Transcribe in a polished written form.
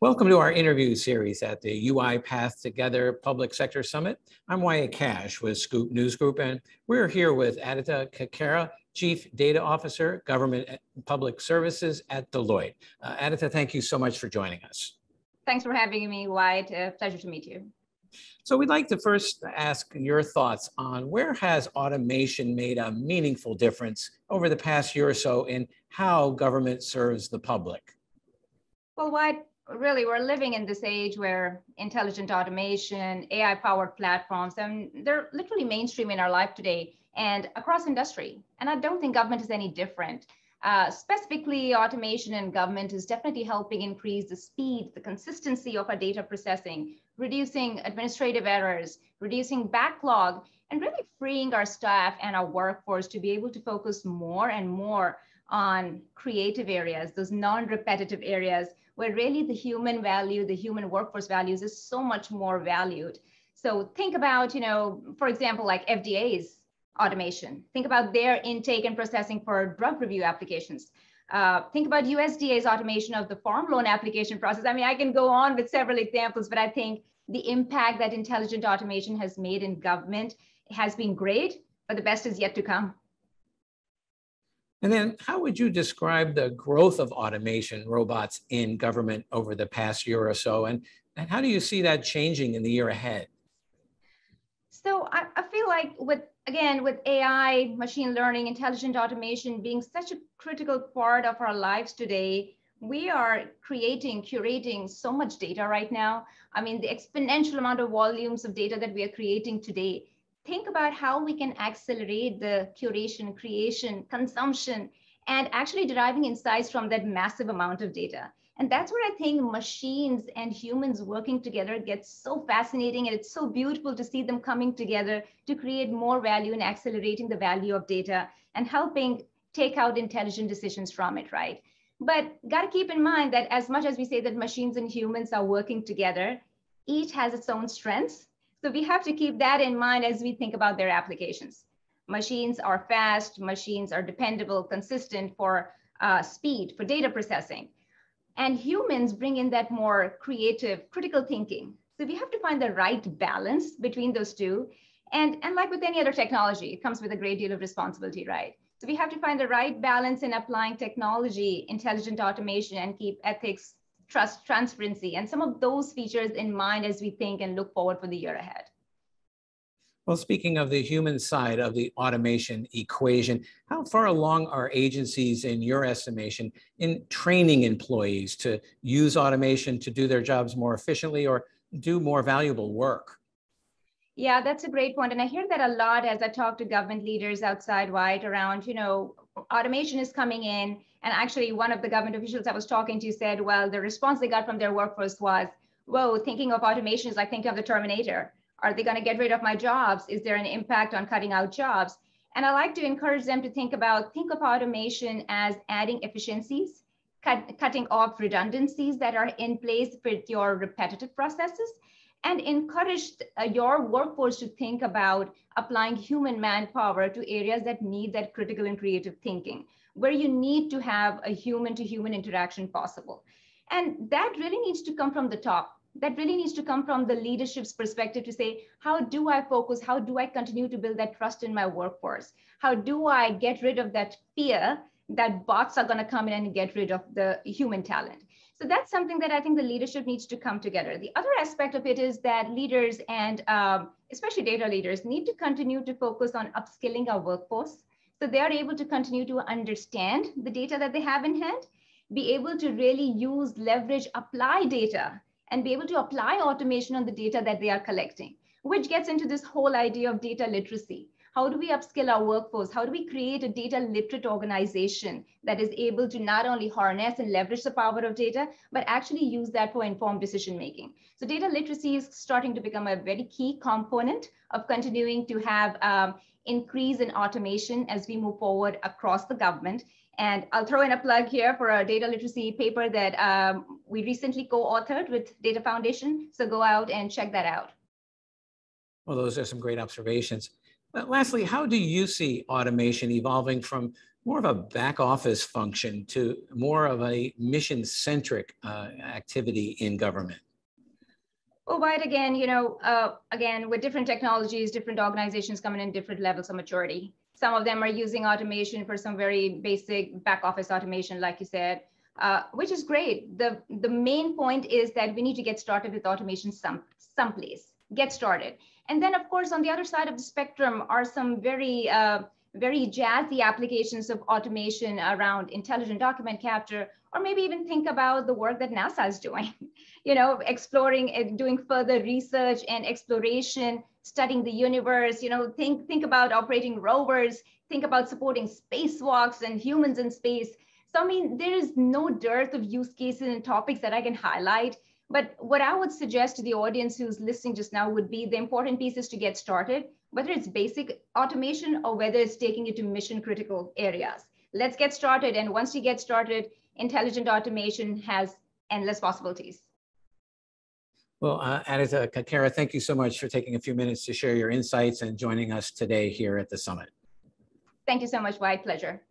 Welcome to our interview series at the UiPath Together Public Sector Summit. I'm Wyatt Cash with Scoop News Group, and we're here with Adita Karkera, Chief Data Officer, Government and Public Services at Deloitte. Adita, thank you so much for joining us. Thanks for having me, Wyatt. Pleasure to meet you. So we'd like to first ask your thoughts on where has automation made a meaningful difference over the past year or so in how government serves the public? Well, Wyatt, really, we're living in this age where intelligent automation, AI-powered platforms, and they're literally mainstream in our life today and across industry. And I don't think government is any different. Specifically, automation in government is definitely helping increase the speed, the consistency of our data processing, reducing administrative errors, reducing backlog, and really freeing our staff and our workforce to be able to focus more and more on creative areas, those non-repetitive areas where really the human value, the human workforce values is so much more valued. So think about, for example, like FDA's automation. Think about their intake and processing for drug review applications. Think about USDA's automation of the farm loan application process. I mean, I can go on with several examples, but I think the impact that intelligent automation has made in government has been great, but the best is yet to come. And then how would you describe the growth of automation robots in government over the past year or so? And how do you see that changing in the year ahead? So I feel like with AI, machine learning, intelligent automation being such a critical part of our lives today, we are curating so much data right now. I mean, the exponential amount of volumes of data that we are creating today. Think about how we can accelerate the curation, creation, consumption, and actually deriving insights from that massive amount of data. And that's where I think machines and humans working together gets so fascinating, and it's so beautiful to see them coming together to create more value and accelerating the value of data and helping take out intelligent decisions from it, right? But got to keep in mind that as much as we say that machines and humans are working together, each has its own strengths. So we have to keep that in mind as we think about their applications. Machines are fast, machines are dependable, consistent for speed, for data processing. And humans bring in that more creative, critical thinking. So we have to find the right balance between those two. And like with any other technology, it comes with a great deal of responsibility, right? So we have to find the right balance in applying technology, intelligent automation, and keep ethics, trust, transparency, and some of those features in mind as we think and look forward for the year ahead. Well, speaking of the human side of the automation equation, how far along are agencies, in your estimation, in training employees to use automation to do their jobs more efficiently or do more valuable work? Yeah, that's a great point. And I hear that a lot as I talk to government leaders outside wide around, automation is coming in. And actually, one of the government officials I was talking to said, well, the response they got from their workforce was, whoa, thinking of automation is like thinking of the Terminator. Are they going to get rid of my jobs? Is there an impact on cutting out jobs? And I like to encourage them to think of automation as adding efficiencies, cutting off redundancies that are in place with your repetitive processes, and encourage your workforce to think about applying human manpower to areas that need that critical and creative thinking, where you need to have a human-to-human interaction possible. And that really needs to come from the top. That really needs to come from the leadership's perspective to say, how do I focus? How do I continue to build that trust in my workforce? How do I get rid of that fear that bots are going to come in and get rid of the human talent? So that's something that I think the leadership needs to come together. The other aspect of it is that leaders and especially data leaders need to continue to focus on upskilling our workforce so they are able to continue to understand the data that they have in hand, be able to really use, leverage, apply data, and be able to apply automation on the data that they are collecting, which gets into this whole idea of data literacy. How do we upskill our workforce? How do we create a data literate organization that is able to not only harness and leverage the power of data, but actually use that for informed decision making? So data literacy is starting to become a very key component of continuing to have increase in automation as we move forward across the government. And I'll throw in a plug here for a data literacy paper that we recently co-authored with Data Foundation. So go out and check that out. Well, those are some great observations. Lastly, how do you see automation evolving from more of a back office function to more of a mission-centric activity in government? Well, Wyatt, again, again, with different technologies, different organizations coming in different levels of maturity. Some of them are using automation for some very basic back office automation, like you said, which is great. The main point is that we need to get started with automation someplace, get started. And then, of course, on the other side of the spectrum are some very jazzy applications of automation around intelligent document capture, or maybe even think about the work that NASA is doing, exploring and doing further research and exploration, studying the universe, think about operating rovers, think about supporting spacewalks and humans in space. So, I mean, there is no dearth of use cases and topics that I can highlight. But what I would suggest to the audience who's listening just now would be the important piece is to get started, whether it's basic automation or whether it's taking it to mission critical areas. Let's get started. And once you get started, intelligent automation has endless possibilities. Well, Adita Karkera, thank you so much for taking a few minutes to share your insights and joining us today here at the summit. Thank you so much, Wyatt. Pleasure.